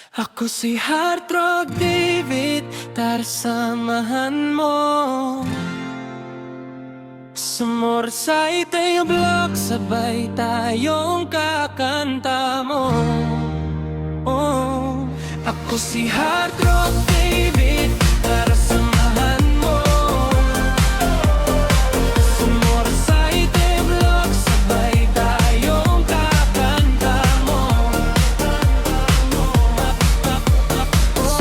Ako si Heart Rock David, tara samahan mo. Sa motorcycle block, sabay tayong kakanta mo. Oh, ako si Heart Rock David, tara samahan mo. Sa motorcycle block, sabay tayong kakanta mo.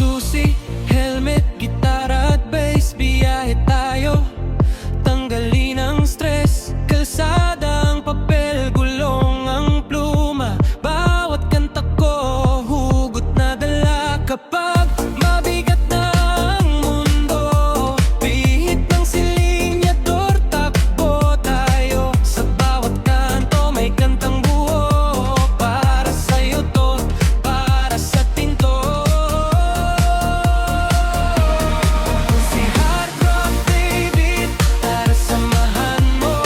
Susi, helmet, gitara at bass, biyahe tayo. Tanggalin ang stress, kalsada ang papel, gulong ang pluma. Bawat kanta ko, hugot na dala. Kapag mabigat na ang mundo, pihit ng silinyador, takbo tayo. Sa bawat kanto may kantang buo, para sa'yo to, para sa tinto. Si Heart Rock David, tara samahan mo.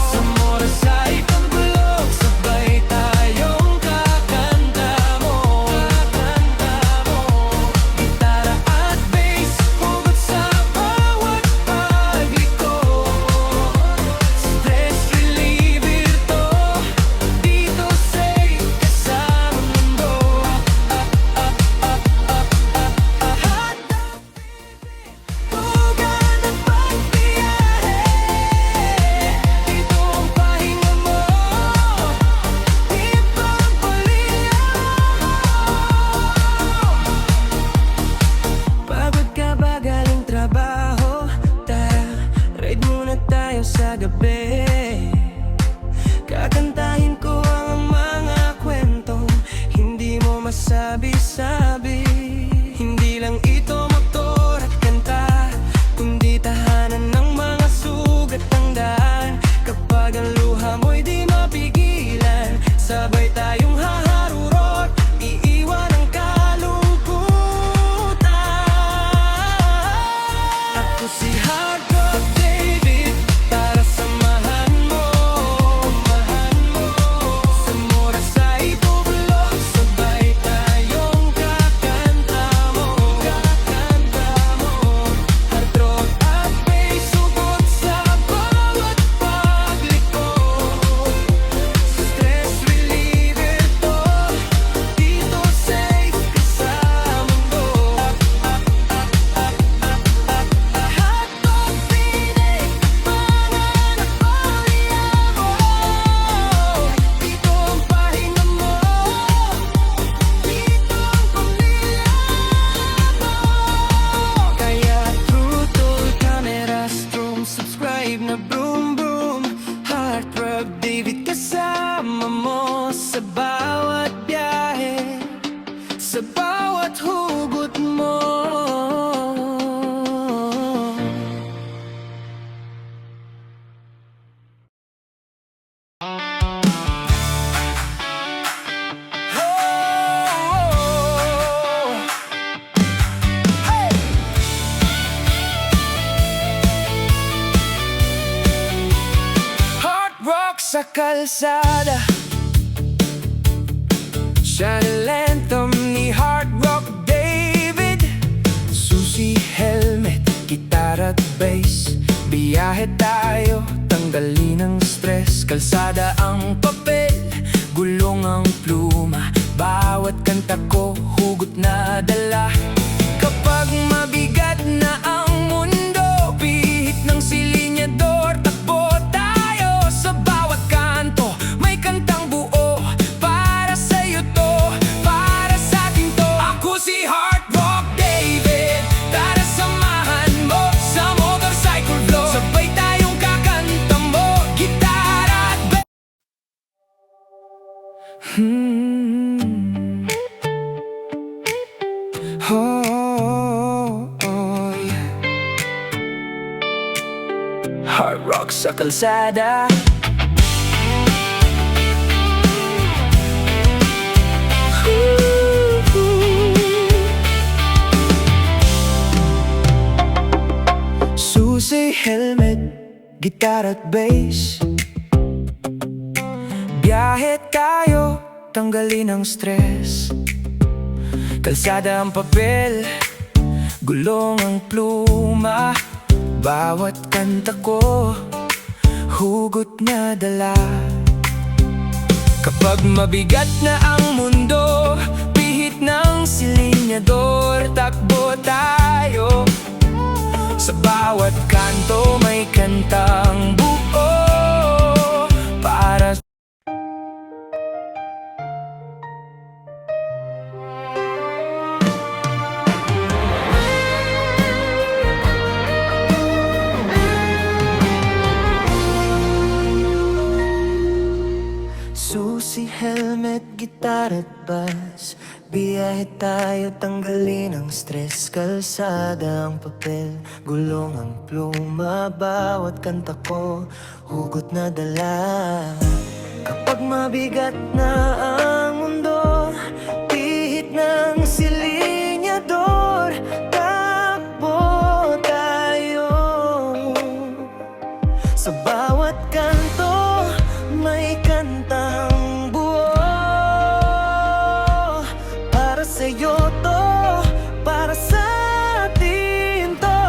Sa motorcycle block, sabay tayong kakanta mo. Gitara at bass, hugot sa bawat pagliko. Stress reliever to, dito safe ka sa mundo. Tugan at pagbiyahe, dito ang pahinga mo. Ibang pamilya mo. Pagod ka ba galing trabaho? Tara, ride muna tayo sa gabi. Kakantahin ko ang mga kwentong hindi mo masabi-sabi. Hindi lang ito motor at kanta, kundi tahanan ng mga sugat ng daan. Kapag ang luha mo'y di mapigilan, sabay tayong haharurot, iiwan ang kalungkutan. Ako si Heart Rock David, tara samahan mo. Sa motorcycle block, sabay tayong kakanta mo. Heart rock at bass, sugot sa bawat pagliko. Stress reliever to, dito safe ka sa mundo. Hotdog pinig, pananapalya mo. Dito ang pahinga mo, dito ang pamilya mo. Kaya true tol, camera, strom, subscribe na boom boom. Heart Rock David, kasama mo sa bawat biyahe, sa bawat hugot mo. Hard rock sa kalsada, Channel anthem ni Hard Rock David. Susi, helmet, gitara at bass, biyahe tayo, tanggalin ang stress. Kalsada ang papel, gulong ang pluma. Bawat kanta ko, hugot na dala. Kapag mabigat na ang mundo, pihit ng silinyador, takbo tayo. Sa bawat kanto may kantang buo, para sa'yo to, para sa akin to. Ako si Heart Rock David, tara samahan mo. Sa motorcycle block, sabay tayong kakanta mo. Gitara at bass. Yeah. Hard rock sa kalsada. Susi, helmet, gitara at bass, biyahe tayo, tanggalin ang stress. Kalsada ang papel, gulong ang pluma. Bawat kanta ko, hugot na dala. Kapag mabigat na ang mundo, pihit ng silinyador, takbo tayo. Sa bawat kanto may kantang buo para susi, helmet, gitar at bass. Biyahe tayo, tanggalin ang stress. Kalsada ang papel, gulong ang pluma. Bawat kanta ko, hugot na dala. Kapag mabigat na ang mundo, pihit ng silinyador, takbo tayo. Sa bawat kanto, may kantang buo. Para sa'yo to, para sa atin to.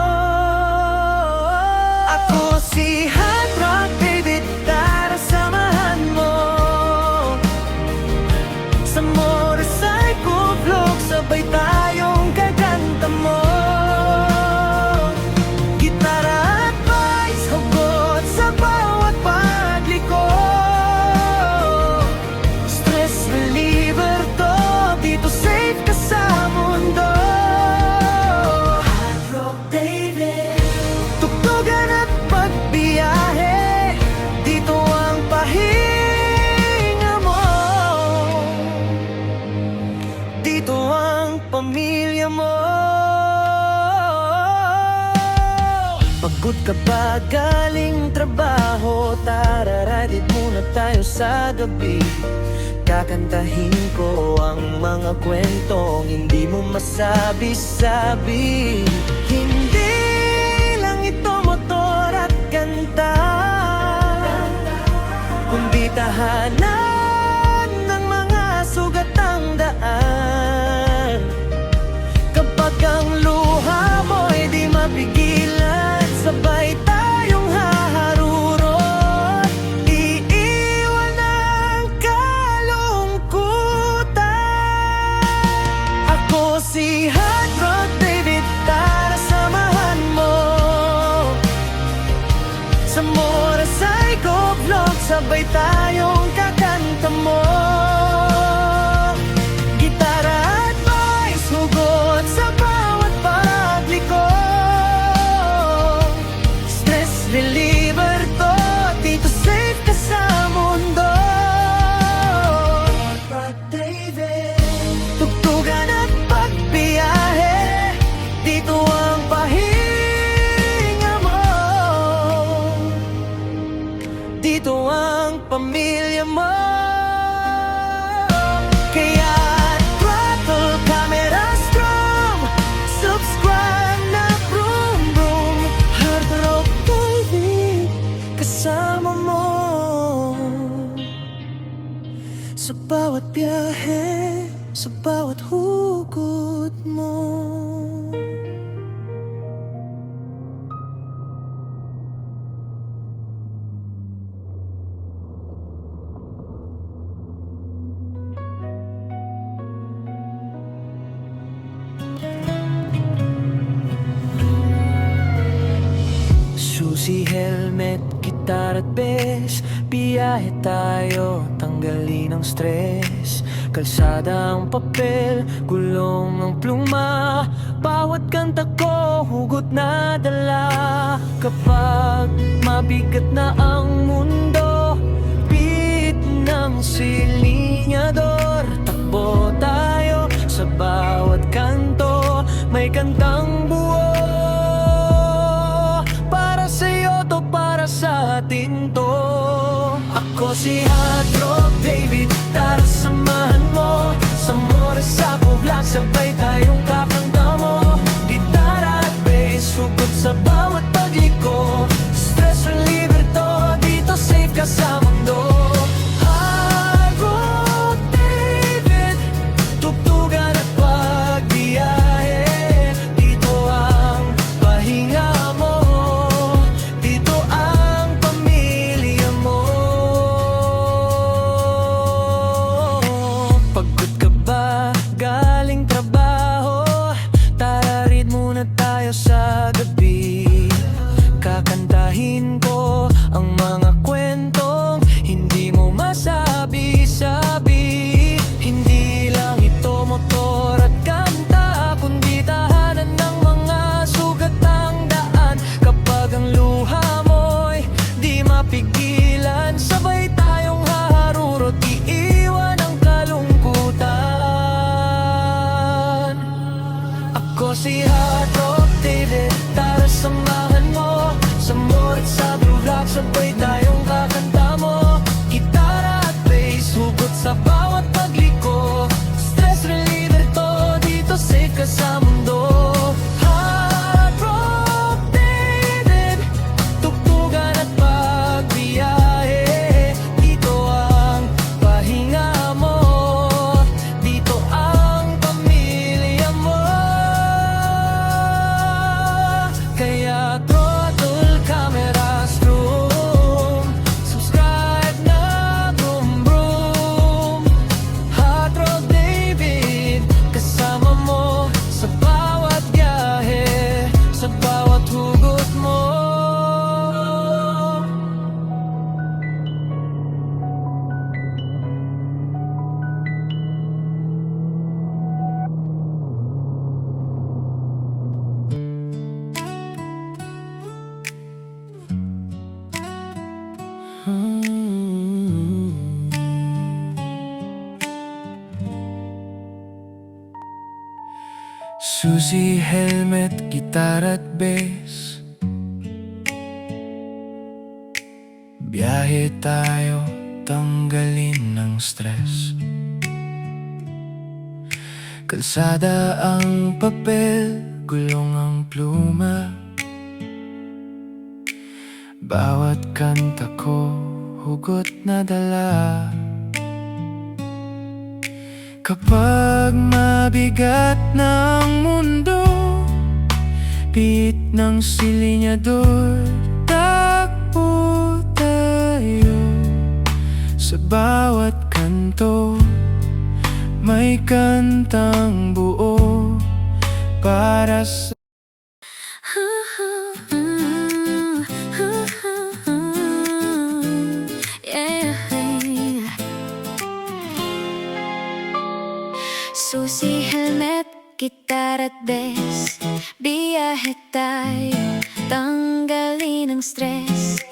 Ako si Hot Rock David, tara samahan mo. Sa motorcycle vlog, sabay tayong kakanta mo. Gitara at bass, hugot sa bawat pagliko. Stress reliever to, dito safe ka sa mundo. Hot Rock David, tugtugan at pagbiyahe, dito ang pahinga mo. Dito ang pamilya mo. Pagod ka ba galing trabaho? Tara, ride it muna tayo sa gabi. Kakantahin ko ang mga kwentong hindi mo masabi-sabi. Hindi lang ito motor at kanta, kundi tahanan ng mga sugatang daan. Kapag ang luha mo'y di mapigilan, sabay tayong haharurot. Iiwan ang kalungkutan. Ako si Hot Rock David, tara samahan mo. Sa motorcycle vlog, sabay tayong kakanta mo. Gitara at bass, hugot sa bawat pagliko. Stress reliever to, dito safe ka sa mundo. Rock David, tugtugan at pagbiyahe, dito ang pahinga mo. Dito ang pamilya mo. Kaya throttle, camera strong, subscribe na vroom vroom. Hot Rock David, kasama mo sa bawat biyahe, sa bawat hugot mo. Susi, helmet, gitar at bass. Biyahe tayo, tanggalin ang stress. Kalsada ang papel, gulong ang pluma. Bawat kanta ko, hugot na dala. Kapag mabigat na ang mundo, pihit ng silinyador, takbo tayo. Sa bawat kanto, may kantang buo. Para sa'yo to, para sa atin to. Ako si Hot Rock David, tara samahan mo. Sa motorcycle vlog, sabay tayong kakanta mo. Gitara at bass, hugot sa bawat pagliko. Stress reliever to, dito safe ka sa mundo. Hot Rock David. Susi, helmet, gitara at bass. Biyahe tayo, tanggalin ng stress. Kalsada ang papel, gulong ang pluma. Bawat kanta ko, hugot na dala. Kapag mabigat na ang mundo, pihit ng silinyador, takbo tayo. Sa bawat kanto, may kantang buo para sa Susi, helmet, gitara at bass. Biyahe tayo, tanggalin ang stress.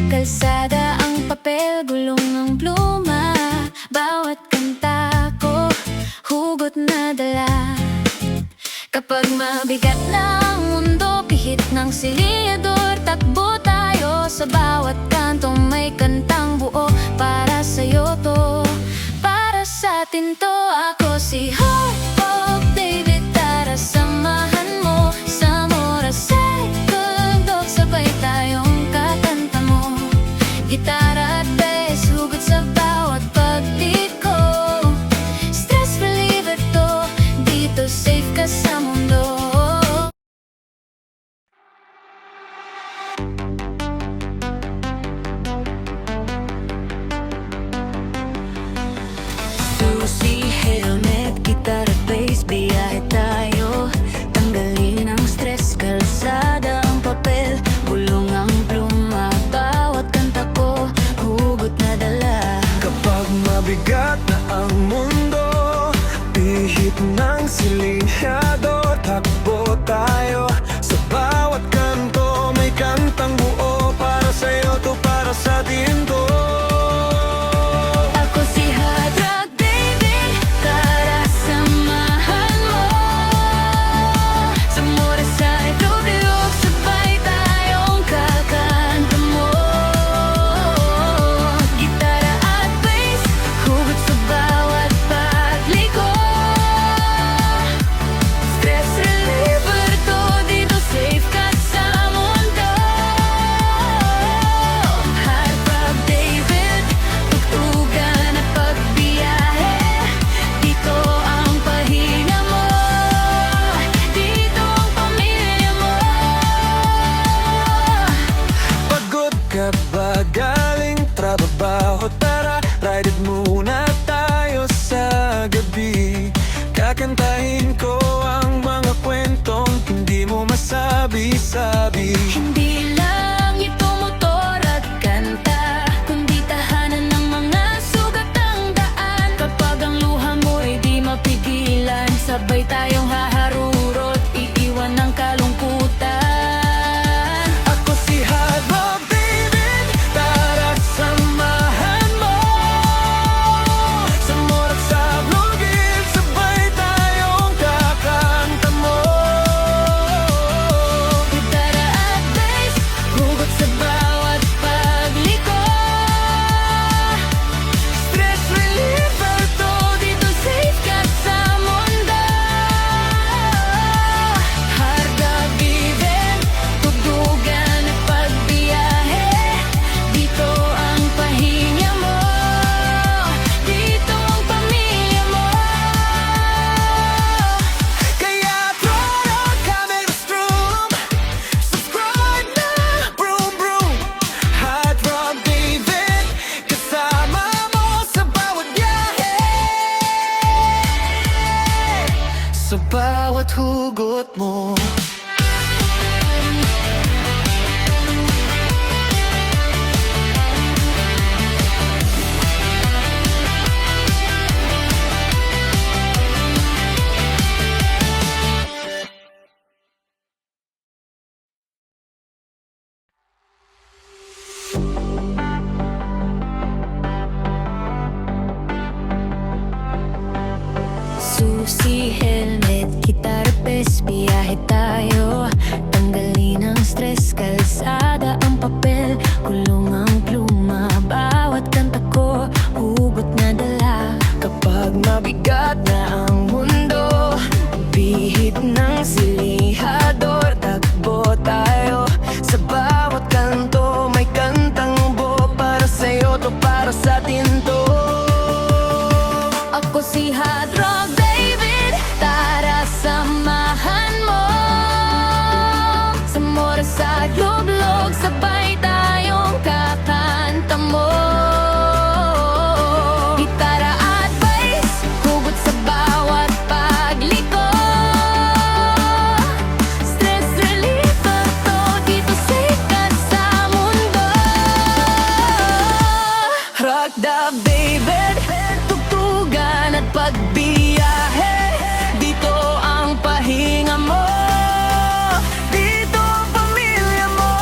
Kalsada ang papel, gulong ng pluma. Bawat kanta ko, hugot na dala. Kapag mabigat na ang mundo, pihit ng silinyador, takbo tayo. Sa bawat kanto may kantang buo para sa'yo to, para sa atin to. Ako si Heart David, tara samahan mo. Sa Moraesay Tugtog, sabay tayong kakanta mo. Gitara at bass, hugot sa bawat pagliko. Stress reliever to, dito safe ka sa mundo. Susi, helmet, gitara at bass. Biyahe tayo, tanggalin ang stress. Kalsada ang papel, gulong ang pluma. Bawat kanta ko, hugot na dala. kapag mabigat na ang mundo, pihit ng silinyador, takbo tayo. Sa bawat kanto, may kantang buo para sa'yo to, para sa atin to. Ako si Heart David, tara samahan mo. Sa Moraesay Tugtog, sabay tayong kakanta mo. Gitara at bass, hugot sa bawat pagliko. Stress reliever to, dito safe ka sa mundo. Heart David, tugtugan at pagbiyahe. Dito ang pahinga mo, dito ang pamilya mo. Pagod ka ba galing trabaho? Tara, ride it muna tayo sa gabi. Kakantahin ko ang mga kwentong hindi mo masabi-sabi. Hindi lang ito motor at kanta, kundi tahanan ng mga sugat ang daan. Kapag ang luha mo'y di mapigilan, sabay tayong haharurot, iiwan ng kalungkutan. Ako si Heart David, tara samahan mo. Sa Moraesay Tugtog, sabay tayong kakanta mo. Gitara at bass, hugot sa bawat pagliko. Stress reliever to, dito safe ka sa mundo. Heart David, tugtugan at pagbiyahe. Dito ang pahinga mo, dito ang pamilya mo. Kaya throw out camera room, subscribe na, broom broom. Heart David, kasama mo sa bawat biyahe, sa bawat hugot mo. Susi, helmet, gitara, bes, biyahe tayo. Tanggalin ang stress, kalsada ang papel, kulong ang pluma. Bawat kanta ko, hugot na dala. Kapag mabigat na ang mundo, bihit ng silihador, takbo tayo. Sa bawat kanto, may kantang buo. Para sa'yo to, para sa atin to. Ako si Hot Rock David, tara samahan mo. Sa motorcycle, lublog, sabay tayong kakanta mo. Gitara at bass, hugot sa bawat pagliko. Stress relief to, dito sikat sa mundo. Rock the David, tugtugan at pagbiyahe. Dito ang pahinga mo, dito ang pamilya mo.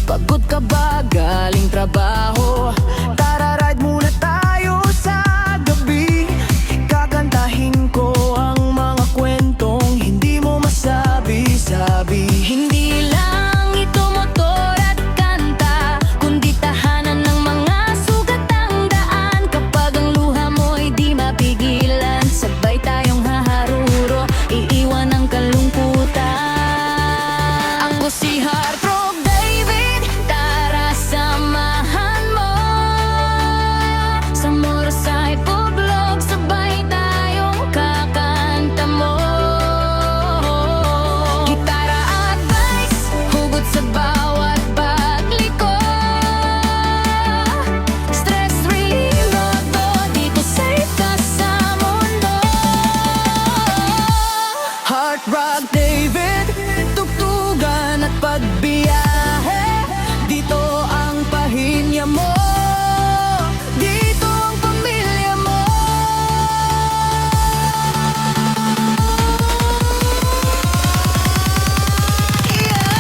Pagod ka ba galing trabaho? Tara ride muna tayo sa gabi. Kakantahin ko ang mga kwentong hindi mo masabi-sabi. Hindi lang ito motor at kanta, kundi tahanan ng mga sugat ang daan. Kapag ang luha mo'y di mapigilan, sabay tayong haharuro, iiwan ang kalungkutan. Ako si Hot Rock David, tara samahan mo. Sa motorcycle vlog, sabay tayong kakanta mo. Gitara at bass, hugot sa bawat pagliko. Stress relief to, dito safe ka sa mundo. Hot Rock David, tugtugan at pagbiyahe. Dito ang pahinya mo, dito ang pamilya mo. Yeah,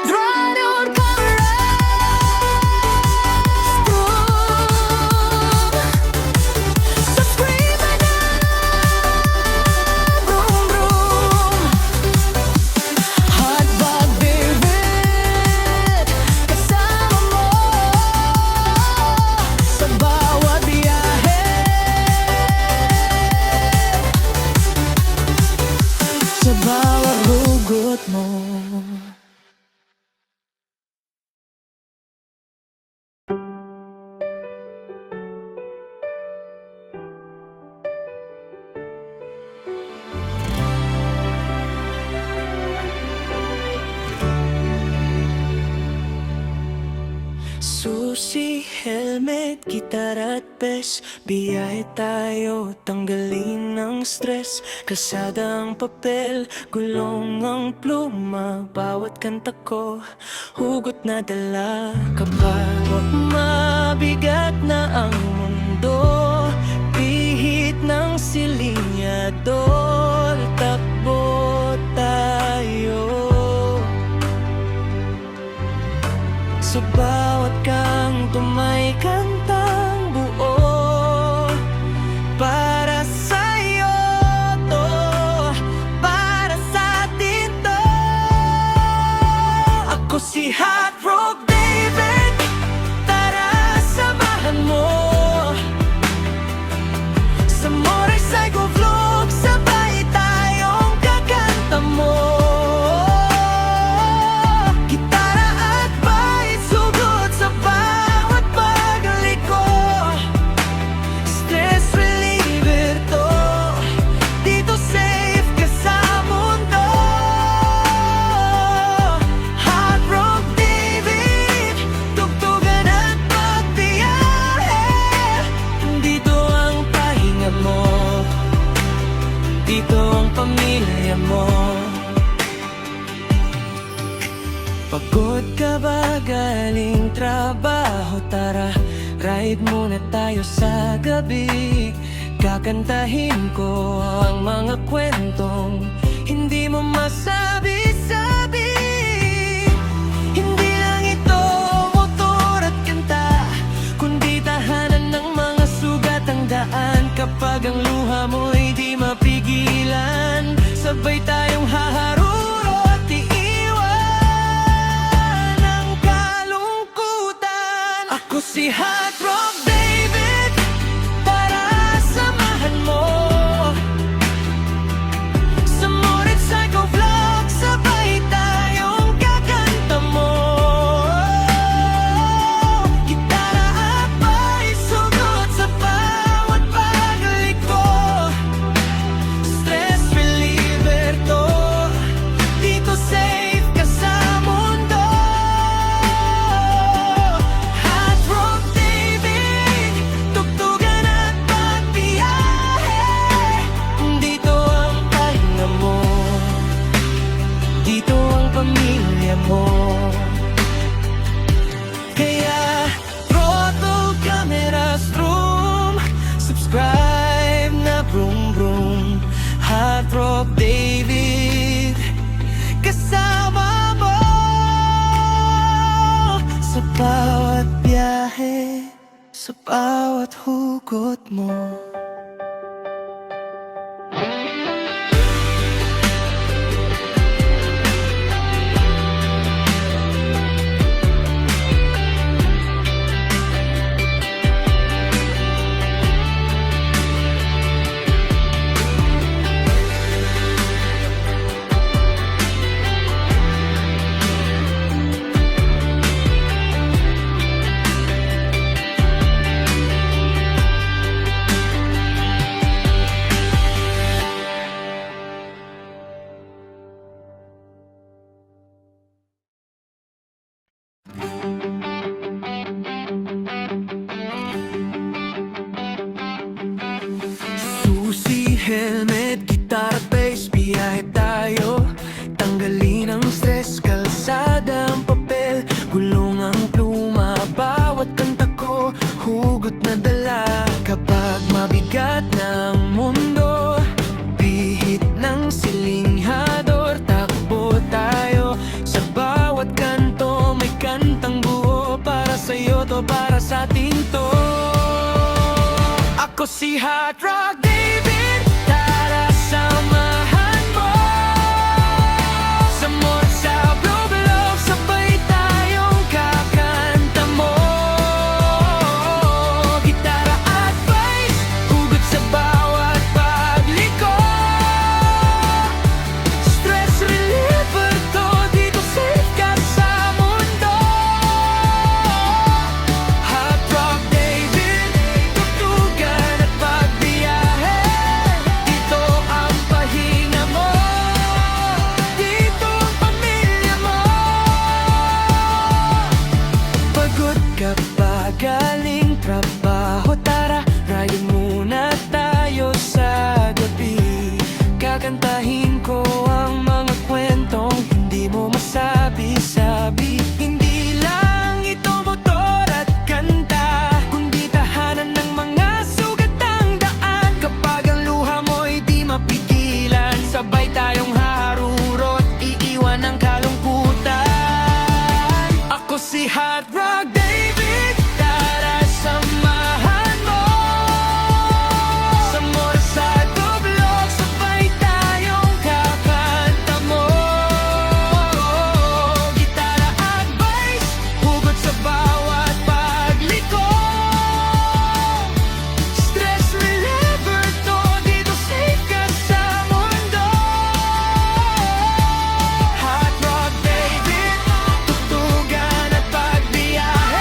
draw your camera. Subscribe na, vroom vroom. Hot Rock David, kasama mo sa bawat biyahe, sa bawat hugot mo. Susi, helmet, gitara at bes, biyahe tayo, tanggalin ang stress. Kalsada ang papel, gulong ang pluma. Bawat kanta ko, hugot na dala. Kapag mabigat na ang mundo, pihit ng silinyador, takbo tayo. Sa bawat kanto may kantang buo. Para sa'yo to, para sa atin to. Ako si Hot Rock David, tara samahan mo. Sa motorcycle vlog, sabay tayong kakanta mo. Gitara at bass, hugot sa bawat pagliko. Pagod ka ba galing trabaho? Tara, ride muna tayo sa gabi. Kakantahin ko ang mga kwentong hindi mo masabi-sabi. Hindi lang ito motor at kanta, kundi tahanan ng mga sugat ang daan. Kapag ang luha mo'y di mapigilan, sabay tayong haharuro at iiwan ang kalungkutan. Ako si Hot Rock David, para samahan mo sa motorcycle vlog, sabay tayong kakanta mo. Gitara at bass, sugot sa bawat pagliko. Stress reliever to, dito safe ka sa mundo. Hot Rock David, tugtugan at pagbiyahe. Dito ang pahinga mo, dito ang pamilya mo. Kaya throttle cameras room, subscribe na vroom vroom. Hot Rock David, kasama mo sa bawat biyahe, sa bawat hugot mo. Susi, helmet, gitara, bass, biyahe tayo. Tanggalin ang stress, kalsada ang papel, gulong ang pluma, bawat kanta ko, hugot na dala. Kapag mabigat ng mundo, pihit ng silinghador, takbo tayo. Sa bawat kanto, may kantang buo, para sa'yo to, para sa atin to. Ako si Hot Rock David, tara samahan mo sa motorcycle vlog, sabay tayong kakanta mo. Gitara at bass, hugot sa bawat pagliko. Stress reliever to, dito safe ka sa mundo. Hot Rock David, tugtugan at pagbiyahe. Dito ang pahinga mo, dito ang pamilya mo. Pagod ka ba galing trabaho? Tara, ride muna tayo sa gabi. Kakantahin ko ang mga kwentong hindi mo masabi-sabi. Hindi lang ito motor at kanta, kundi tahanan ng mga sugat ang daan. Kapag ang luha mo'y di mapigilan, sabay tayong haharuro at iiwan ang kalungkutan. Ako si Hot Rock David, tara samahan mo sa motorcycle vlog, sabay tayong kakanta mo. Gitara at bass, hugot sa bawat pagliko. Stress reliever to, dito safe ka sa mundo. Hot Rock David, tugtugan at pagbiyahe.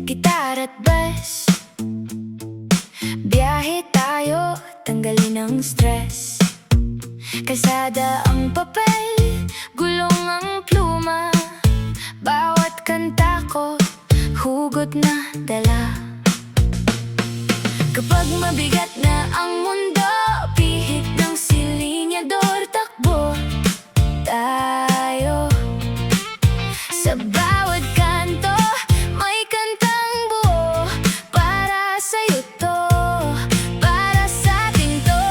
gitara at bass. Biyahe tayo, tanggalin ang stress. Kalsada ang papel, gulong ang pluma. Bawat kanta ko, hugot na dala. Kapag mabigat na ang mundo, pihit ng silinyador, takbo tayo. Sa bawat kanto, may kantang buo. Para sa'yo to, para sa'tin to.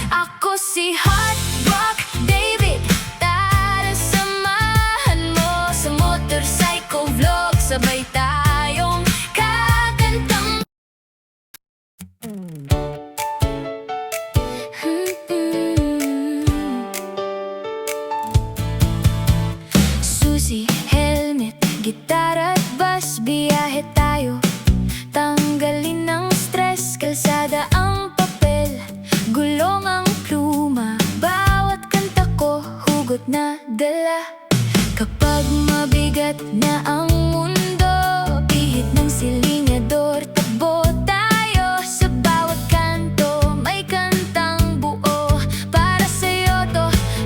Ako si Hot Rock David, tara samahan mo sa motorcycle vlog. Sabay tayong kakantang. Susi, helmet, gitara at bass. Biyahe tayo, tanggalin ang stress. Kalsada ang papel, gulong ang pluma. Bawat kanta ko, hugot na dala. Kapag mabigat na ang mundo, pihit ng silinyador, takbo tayo. Sa bawat kanto, may kantang buo. Para sa'yo to,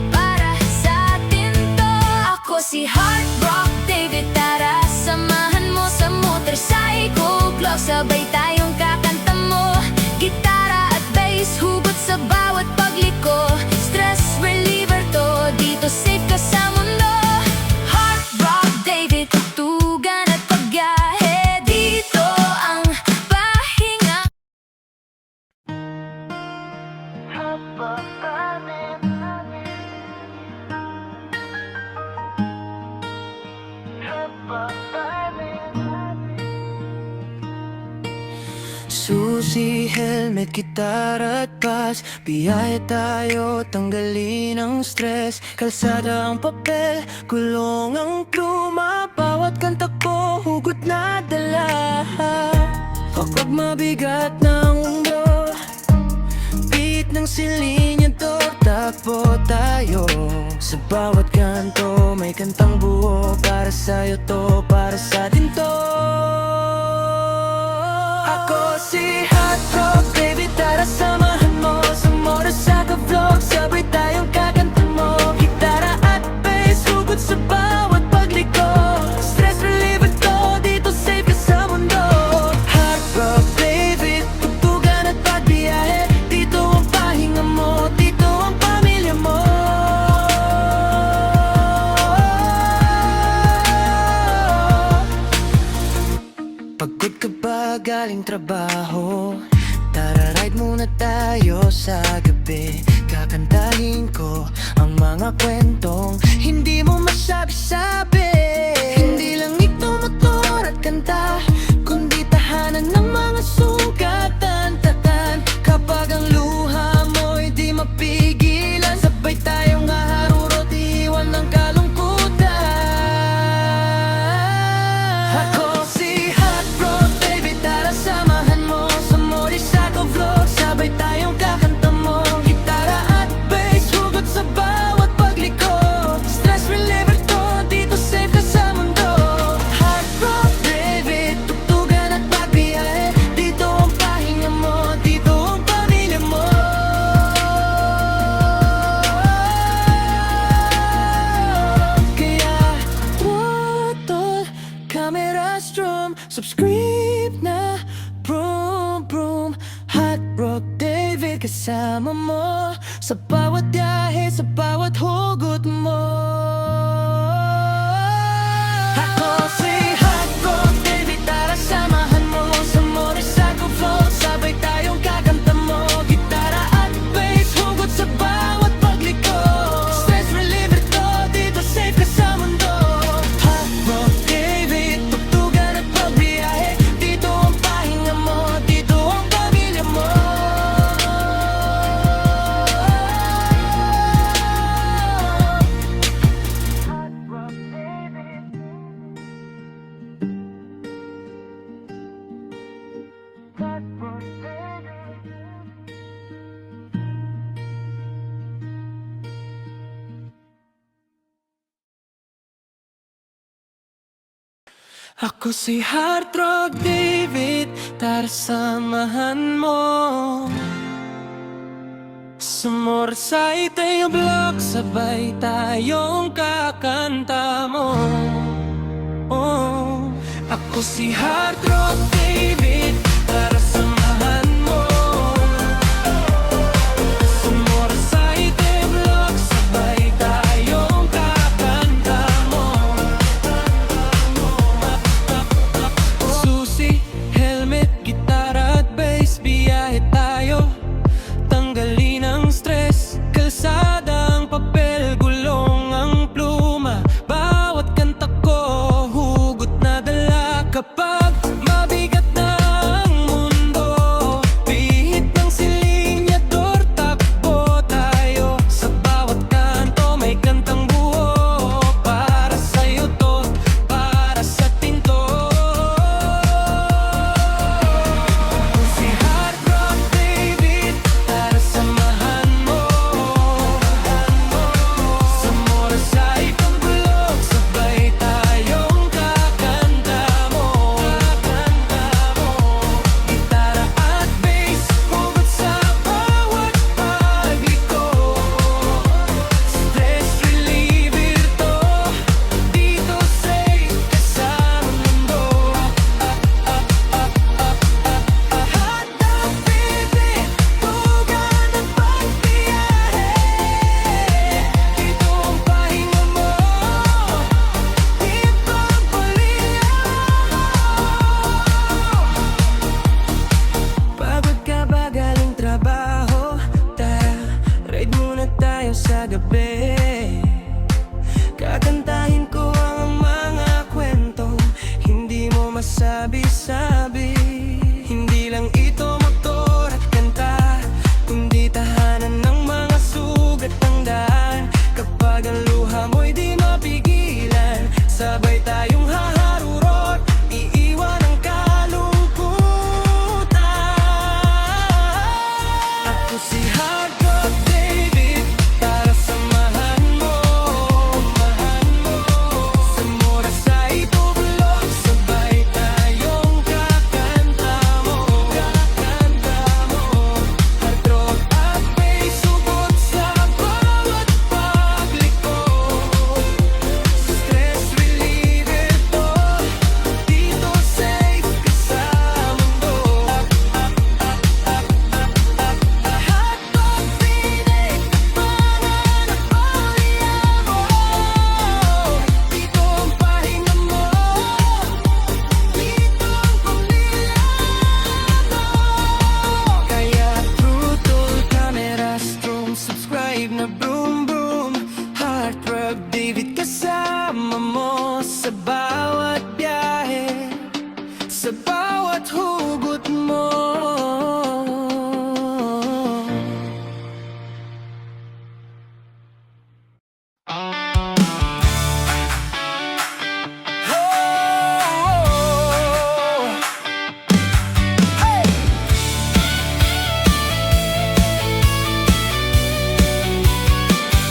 para sa'tin to. Ako si Hot Rock David, tara samahan mo sa motorcycle vlog. Sabay tayong kakanta mo, gitara at bass, hugot sa bawat pagliko. Stress reliever to, dito safe ka sa mundo. Hot Rock David, tutugan at pagyahe, dito ang pahinga. Susi, helmet, gitara at bass. Biyahe tayo, tanggalin ang stress. Kalsada ang papel, gulong ang pluma. Bawat kanta ko, hugot na dala. Kapag mabigat ng mundo, beat ng silinyador, takbo tayo. Sa bawat kanto, may kantang buo. Para sa'yo to, para sa'tin to. Ako si Hot Rock David, tara samahan mo sa motorcycle vlog. Sabay tayong kakanta mo, gitara at bass, hugot sa bawat pagliko. Stress reliever to, dito safe ka sa mundo. Hot Rock David, tugtugan at pagbiyahe, dito ang pahinga mo, dito ang pamilya mo. Pagod ka ba galing trabaho? Tara ride muna tayo sa gabi. Kakantahin ko ang mga kwentong hindi mo masabi-sabi. Hindi lang ito motor at kanta, kundi tahanan ng mga sugatan, tatan. Kapag ang luha mo'y di mapigilan, sabay tayong haharurot, iwan ng kalungkutan. Ako si Hot Rock David, tara samahan mo sa motorcycle vlog. Sabay tayong kakanta mo, gitara at bass, hugot sa bawat pagliko. Stress reliever to, dito safe ka sa mundo. Hot Rock David, tugtugan at pagbiyahe, dito ang pahinga mo, dito ang pamilya mo. Kaya putol, camera strum, subscribe na, vroom vroom. Hot Rock David, kasama mo sa bawat biyahe, sa bawat hugot mo. Ako si Hot Rock David, tara samahan mo sa motorcycle vlog. Sabay tayong kakanta mo, gitara at bass, hugot sa bawat pagliko. Stress reliever to, dito safe ka sa mundo. Hot Rock David, tugtugan at pagbiyahe, dito ang pahinga mo, dito ang pamilya mo. Ako si Heart Rock David, tara samahan mo sa motorcycle block, sabay tayong kakanta mo. Oh, ako si Heart Rock David, tara samahan mo sa motorcycle block, sabay tayong kakanta mo. Susi, helmet, gitara at bass, biyahe tayo, tanggalin ang stress. Kalsada ang papel, gulong ang pluma, bawat kanta ko hugot na dala. Kapag mabigat na ang mundo, pihit ng silinyador, takbo tayo. Sa bawat kanto may kantang buo, para sa'yo to, para sa tinto. Si Heart Rock David, tara samahan mo sa motorcycle block, sabay tayong kakanta mo. Gitara at bass, hugot sa bawat pagliko. Stress reliever to, dito safe ka sa mundo. Hot dog baby, tugan at pagbiyahe, dito ang pahinga mo, dito ang pamilya mo. Pagod ka ba galing trabaho? Tara, ride muna tayo sa gabi. Kakantahin ko ang mga kwentong hindi mo masabi-sabi. Hindi lang ito motor at kanta, kundi tahanan ng mga sugat ng daan. Kapag ang luha mo'y di mapigilan, sabay tayong haharurot, iiwan ang kalungkutan. Ako si Heart Rock David, tara samahan mo sa motorcycle block, sabay tayong kakanta mo. Heart rock at bass, hugot sa bawat pagliko. Stress reliever to, dito safe ka sa mundo. Hot dog feeling, pananapalya mo, dito ang pahinga mo, dito ang pamilya mo. Kaya trutol, camera, strong, subscribe na boom boom. Heart Rock David, kasama mo sa bawat biyahe, sa bawat hugot mo.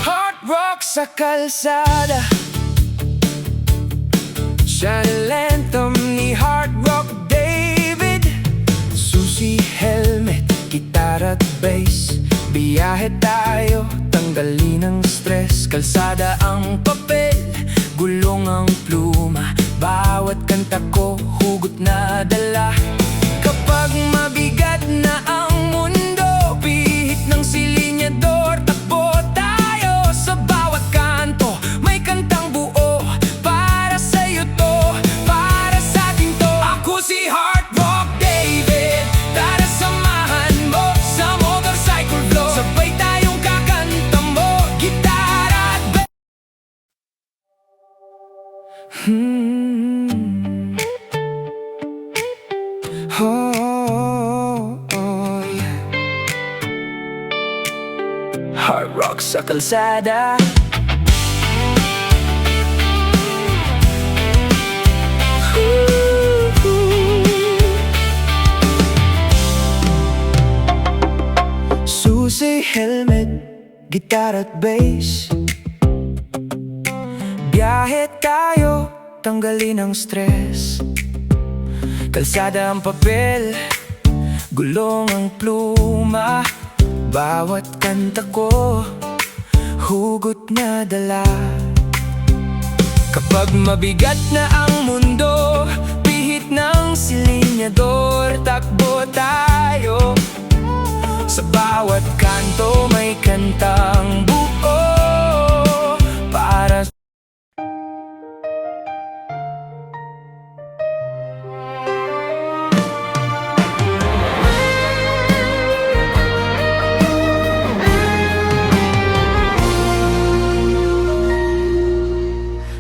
Hard rock sa kalsada, Channel anthem ni Heart Rock David. Susi, helmet, gitara at bass, biyahe tayo, tanggalin ang stress. Kalsada ang papel, gulong ang pluma, bawat kanta ko hugot na dala. Kapag mabigat na ang mundo, pihit ng silinyador, takbo tayo. Sa bawat kanto may kantang buo, para sa'yo to, para sa atin to. Ako si Heart Rock David, tara samahan mo sa motorcycle block, sabay tayong kakanta mo, gitara at bass. Yeah. Hard rock sa kalsada. Susi, helmet, gitara at bass, biyahe tayo, tanggalin ang stress. Kalsada ang papel, gulong ang pluma. Bawat kanta ko, hugot na dala. Kapag mabigat na ang mundo, pihit ng silinyador, takbo tayo. Sa bawat kanto may kantang buo para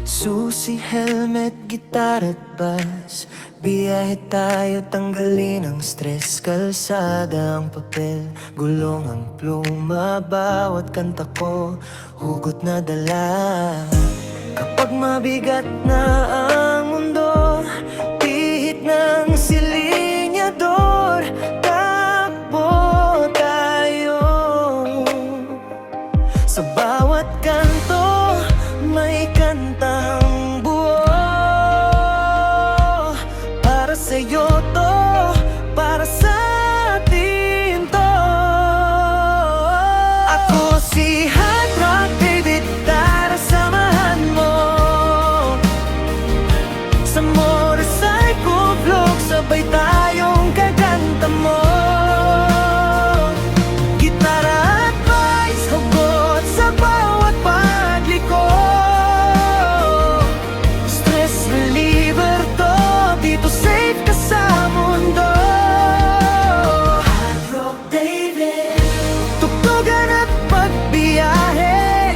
susi, helmet, gitar at bass. Biyahe tayo, tanggalin ang stress. Kalsada ang papel, gulong ang pluma. Bawat kanta ko, hugot na dala. Kapag mabigat na ang mundo, pihit ng silinyador, takbo tayo. Sa bawat kanto, may kantang buo. Para sa'yo to, para sa atin to. Ako si Hot Rock David, tara samahan mo. Sa motorcycle vlog, sabay tayong kaganta mo. Gitara at bass, hugot sa bawat pagliko. Stress reliever to, dito safe ka sa mundo. Hot Rock David, tugtugan at pagbiyahe,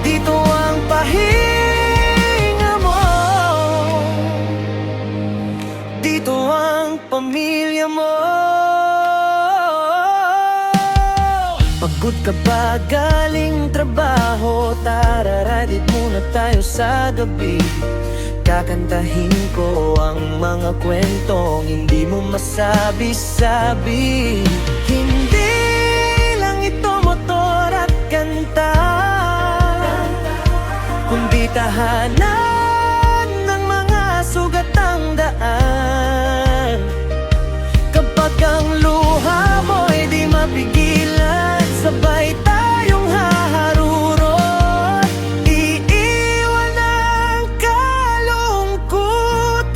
dito ang pahinga mo. Dito ang pamilya mo. Pagod ka ba galing trabaho? Tara, ride it muna tayo sa gabi. Kakantahin ko ang mga kwentong hindi mo masabi-sabi. Hindi lang ito motor at kanta, kundi tahanan ng mga sugatang daan. Kapag ang luha mo'y di mapigilan, sabay tayong haharurot. Iiwan ang kalungkutan.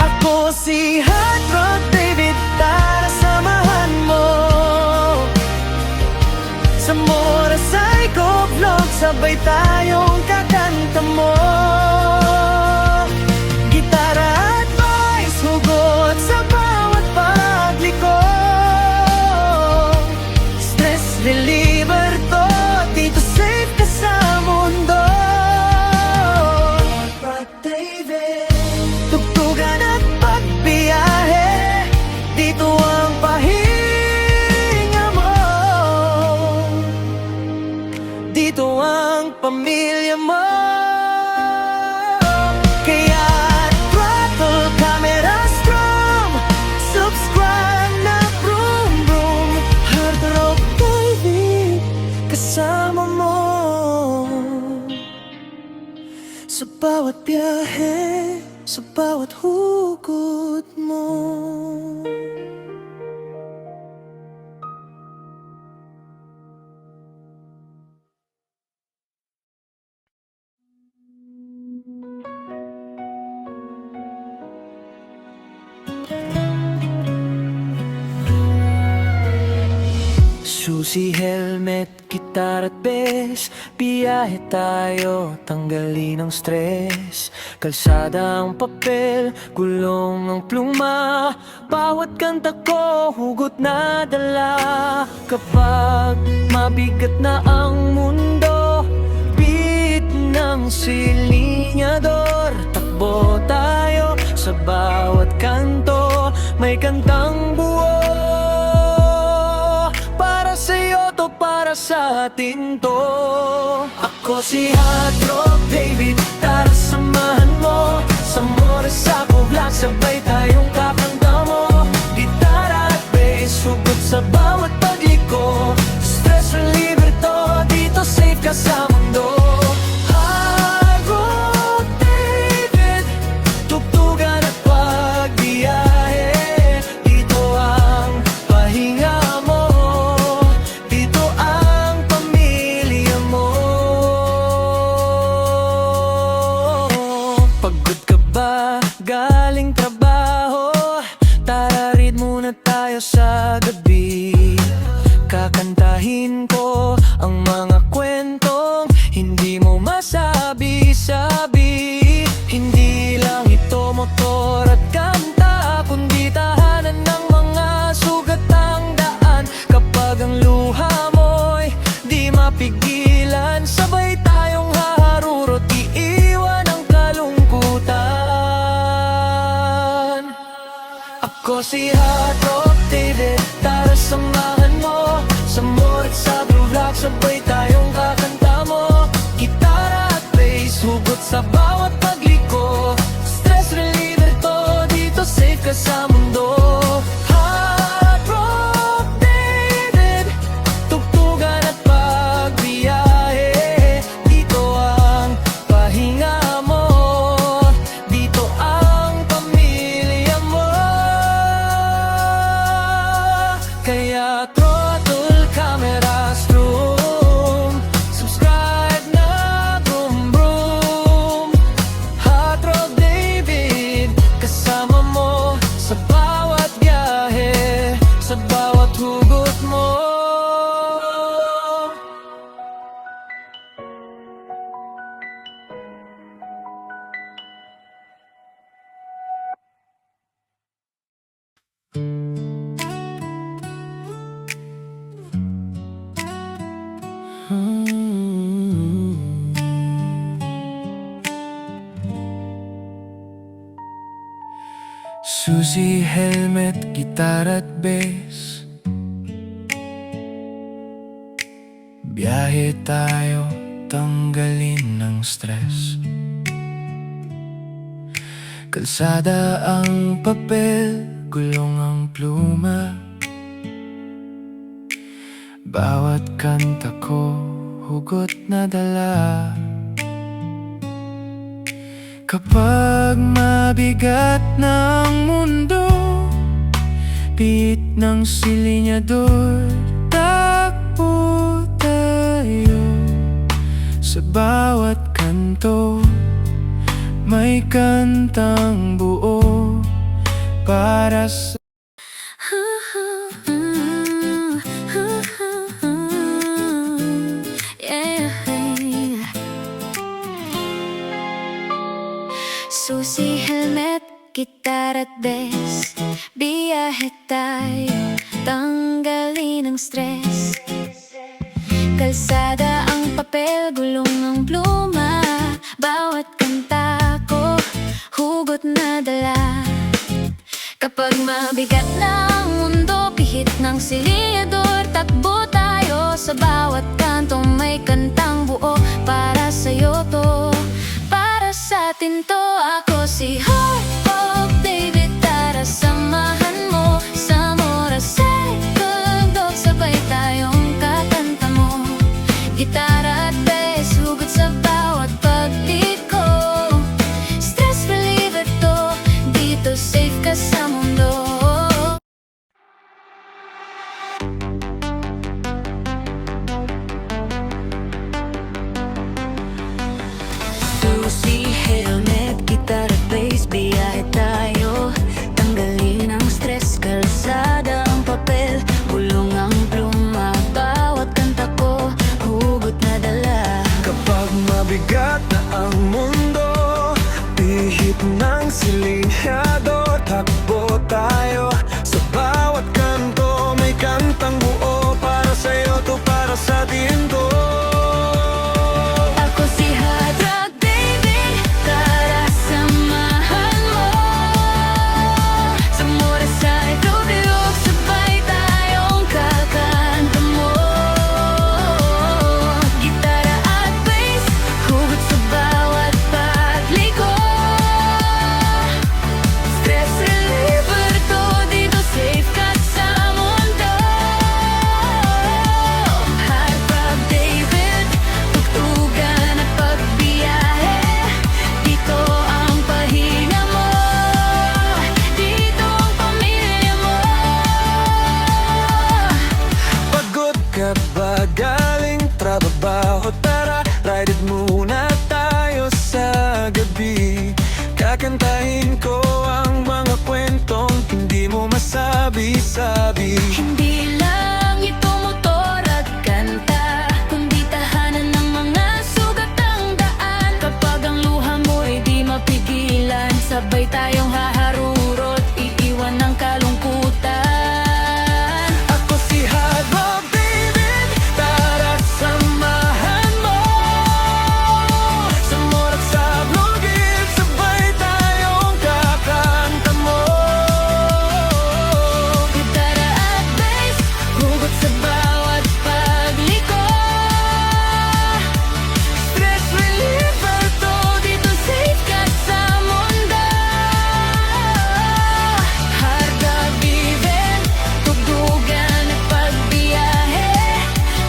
Ako si Hot Rock David, tara samahan mo. Sa motorcycle vlog, sabay tayong kakanta mo. Gitara at bass, hugot sa bawat pagliko. Stress reliever to, dito safe ka sa mundo. Hot Rock David, tugtugan at pagbiyahe, dito ang pahinga mo. Dito ang pamilya mo. Kaya throttle, camera strum, subscribe na vroom vroom. Hot Rock David, kasama mo sa bawat biyahe, sa bawat hugot mo. Susi, helmet, gitar at bass. Biyahe tayo, tanggalin ang stress. Kalsada ang papel, gulong ang pluma. Bawat kanta ko, hugot na dala. Kapag mabigat na ang mundo, beat ng silinyador, takbo tayo. Sa bawat kanto, may kantang buo. Para sa'yo to, para sa atin to. Ako si Hot Rock David, tara samahan mo. Sa motorcycle vlog, sabay tayong kakanta mo. Gitara at bass, hugot sa bawat pagliko. Stress reliever to, dito safe ka sa mundo. Hot Rock David. Tara read muna tayo sa gabi. Kakantahin ko ang mga kwentong hindi mo masabi-sabi. Hindi lang ito motor at kanta, kundi tahanan ng mga sugatang daan. Kapag ang luha mo'y di mapigilan, sabay tayong haharurot, iiwan ang kalungkutan. Ako si Hot Rock David, tara samahan mo sa mood, sa blue rock, sabay tayong kakanta mo. Gitara at bass, hugot sa bawat pagliko. Stress reliever to, dito safe ka sa mundo. Hot Rock David, tugtugan at pagbiyahe. Dito ang pahinga mo, dito ang pamilya mo. Kaya throttle, camera, zoom, subscribe na boom boom. Hot Rock David, kasama mo sa bawat biyahe, sa bawat hugot mo. Susi, helmet, gitara at bass, biyahe tayo, tanggalin ng stress. Kalsada ang papel, gulong ang pluma. Bawat kanta ko, hugot na dala. Kapag mabigat ng mundo, pit ng silinyador, takbo tayo. Sa bawat kanto, may kantang buo para sa Susi, helmet, gitara at bass, biyahe tayo, tanggalin ang stress. Kalsada ang papel, gulong ang pluma. Bawat kanta ko, hugot na dala. Kapag mabigat na ang mundo, pihit ng siliador, takbo tayo. Sa bawat kantong may kantang buo, para sa'yo to, para sa atin to. Ako si Hot Rock David, tara samahan mo sa Morasay Tugtog, sabay tayong kakanta mo. Gitara at bass, hugot sa bawat pagliko. Stress reliever to, dito safe ka sa mundo. Susi, helmet, gitara, bass, biyahe tayo, sabi-sabi. Hindi lang ito motor at kanta, kundi tahanan ng mga sugatang daan. Kapag ang luha mo'y di mapigilan, sabay tayong haharurot, iiwan ng kalungkutan. Ako si Hard Rock David, tara samahan mo. Sa morat sa blugid, sabay tayong kakanta mo. Gitara at bass, hugot sa bawat pagliko. Stress reliever to, Dito safe ka sa mundo. Harda viven, tudugan at pagbiyahe.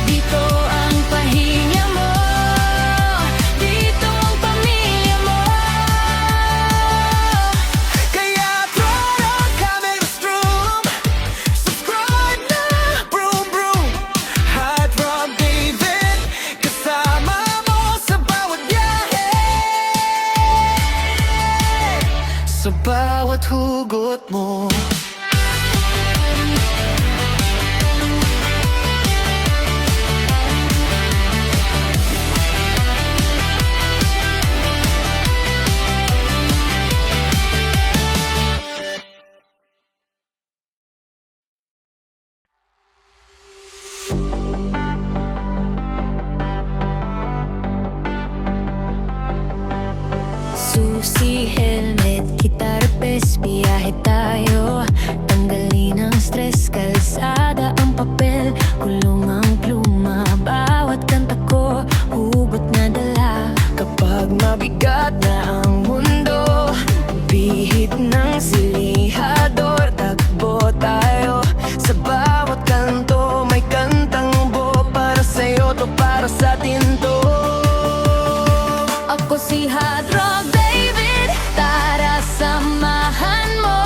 Dito ang pahinga mo, dito ang pamilya mo. kaya throw the cameras room. Subscribe na, broom broom. Hard Rock David, kasama mo sa bawat biyahe. Sa bawat hugot mo. Susi, helmet, gitara, pes, biyahe tayo. Tanggalin ang stress, kalsada ang papel, kulong ang pluma. Bawat kanta ko, hugot na dala. Kapag mabigat na ang mundo, bihit ng silihador, takbo tayo. Sa bawat kanto, may kantang buo. Para sa'yo to, para sa atin to. Ako si Hard Rock David, tara samahan mo.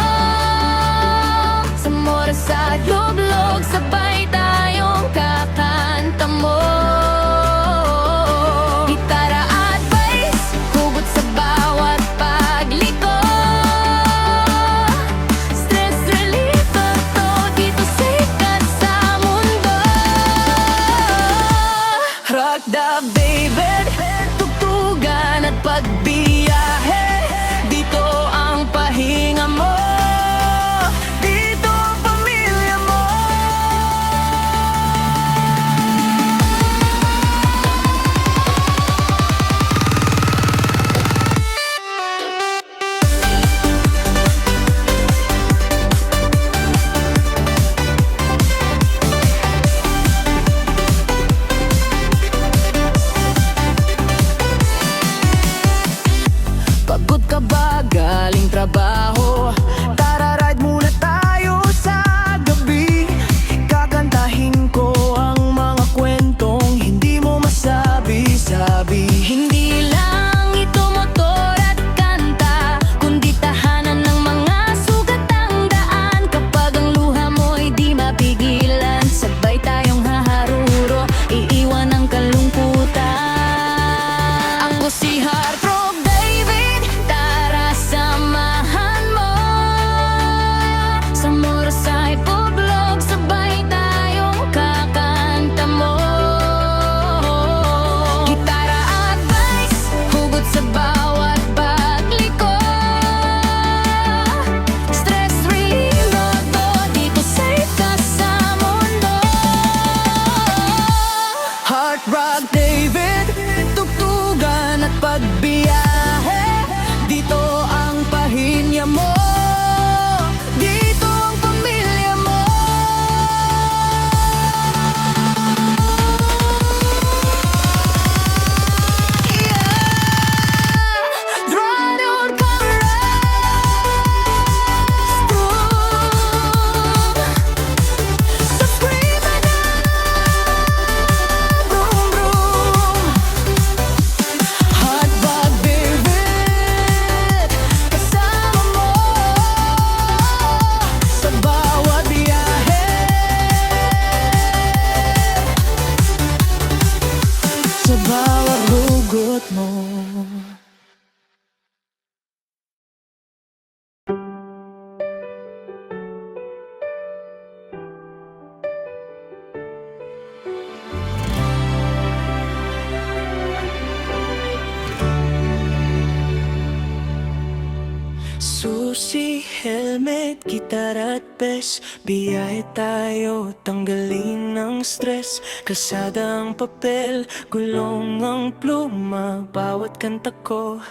helmet, gitara at bes. Biyahe tayo, tanggalin ang stress. Kalsada ang papel, gulong ang pluma. Bawat kanta ko,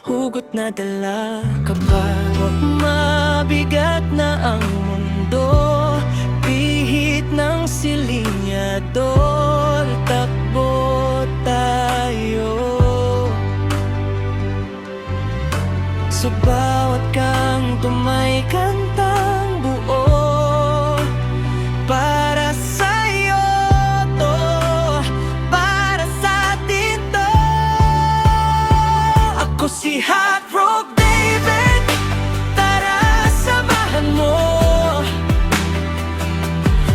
hugot na dala. Kapag mabigat na ang mundo, pihit ng silinyador, takbo tayo. Sa bawat kang tumay kantang buo, para sa'yo to, para sa atin to. Ako si Hot Rock David, tara samahan mo.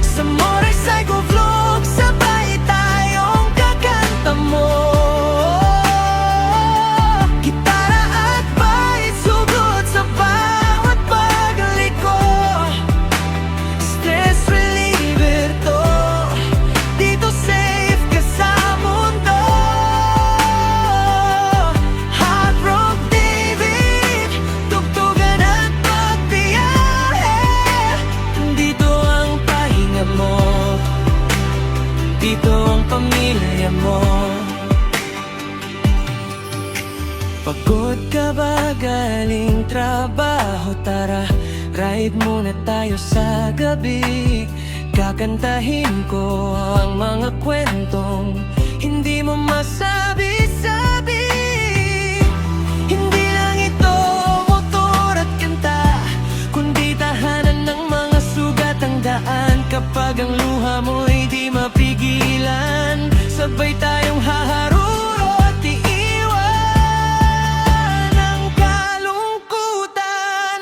Sa motorcycle vlog, sabay tayong kakanta mo. Gitara at bait, sugod sa bawat pagliko. Stress reliever to, dito safe ka sa mundo. Hot Rock David, tugtugan at pagbiyahe. Dito ang pahinga mo, dito ang pamilya mo. Pagod ka ba galing trabaho? Tara, ride muna tayo sa gabi. Kakantahin ko ang mga kwentong hindi mo masabi-sabi. Hindi lang ito motor at kanta, kundi tahanan ng mga sugat ang daan. Kapag ang luha mo'y di mapigilan, sabay tayong haharuro at iiwan ang kalungkutan.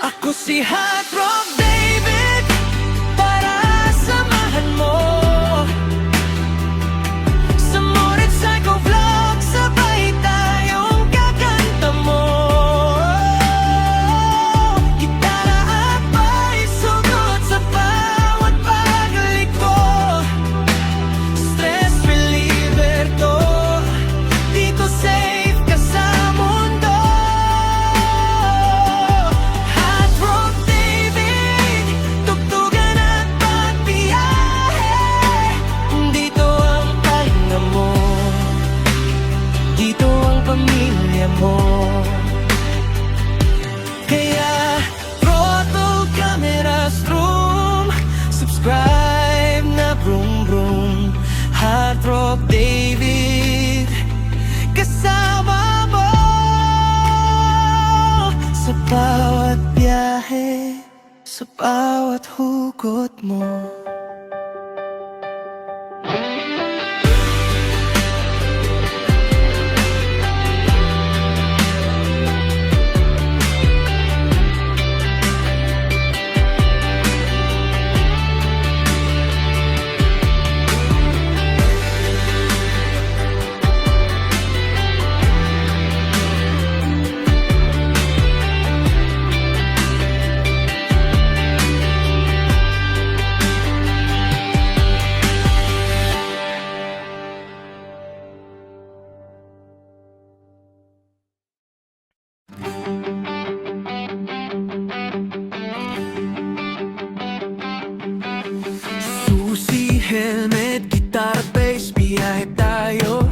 Ako si Hot Rock David, tara samahan mo. Sa motorcycle vlog, sabay tayong kakanta mo. Gitara at bait, sugot sa bawat pagliko. Stress reliever to, dito safe ka sa mundo. Hot Rock David, tugtugan at pagbiyahe. Dito ang pahinga mo, dito ang pamilya mo. Kaya throttle, camera, zoom, subscribe na vroom vroom. Hot Rock David, kasama mo sa bawat biyahe, sa bawat hugot mo. Susi, helmet, gitara, bass, biyahe tayo.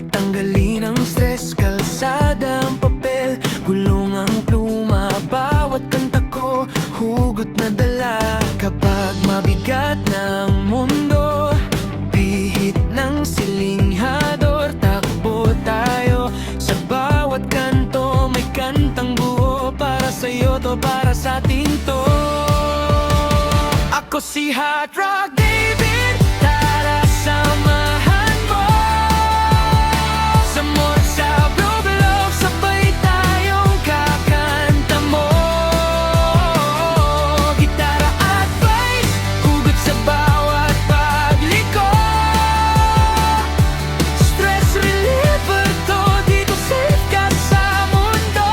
Tanggalin ang stress, kalsada ang papel, gulong ang pluma. Bawat kanta ko, hugot na dala. Kapag mabigat na ang mundo, pihit ng silinghador, takbo tayo. Sa bawat kanto, may kantang buo, para sa'yo to, para sa atin to. Ako si Hot Rock David, tara samahan mo. Sa motorcycle vlog, sabay tayong kakanta mo. Gitara at bass, hugot sa bawat pagliko. Stress reliever to, dito safe ka sa mundo.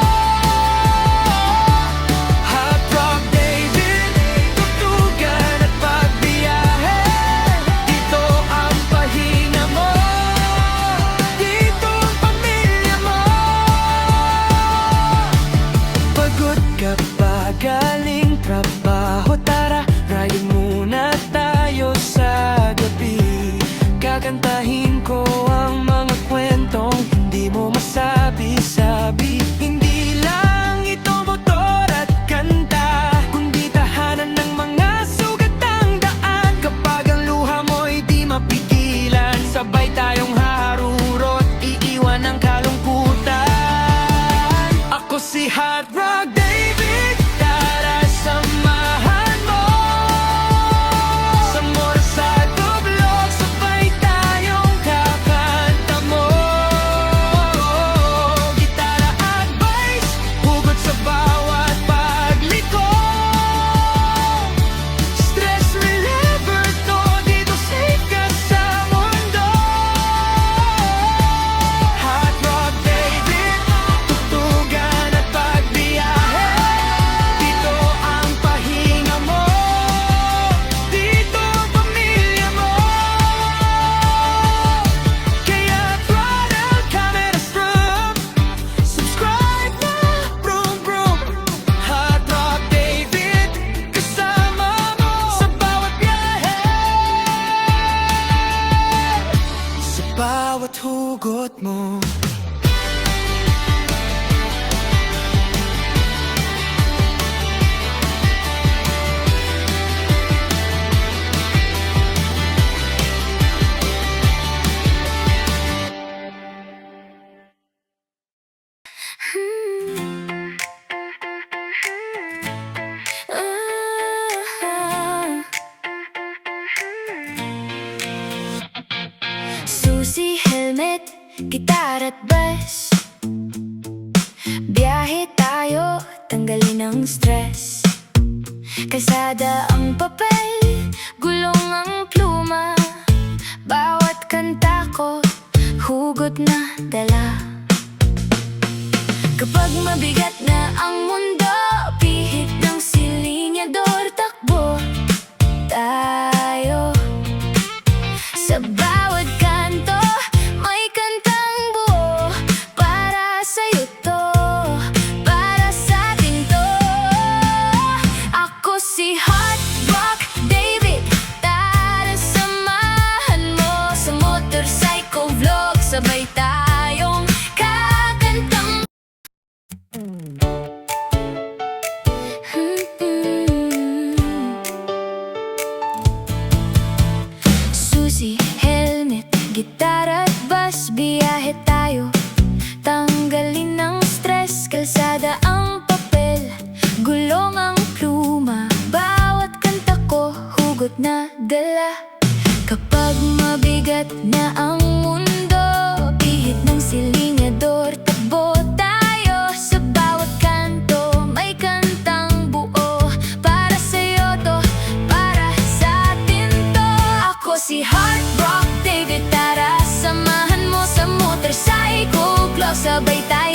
Hot Rock David, tugtugan at pagbiyahe. gitara at bass. Biyahe tayo, tanggalin ang stress. Kalsada ang papel, gulong ang pluma. Bawat kanta ko, hugot na dala. Kapag mabigat na ang mundo, pihit ng silinyador, takbo tayo. Sa bawat kanto, may kantang buo. Para sa'yo to, para sa'tin to. Ako si Hot Rock David, tara samahan mo sa motorcycle vlog. Sabay tayong kakantang. Susi, helmet, gitara at bass. Biyahe tayo, tanggalin ang stress. Kalsada ang papel, gulong ang pluma. Bawat kanta ko, hugot na dala. Kapag mabigat na ang mundo, pihit ng silinyador, takbo tayo. Sa bawat kanto, may kantang buo. Para sa'yo to, para sa'tin to. Ako si Hot Rock David, tara samahan mo sa motorcycle vlog. Sabay tayo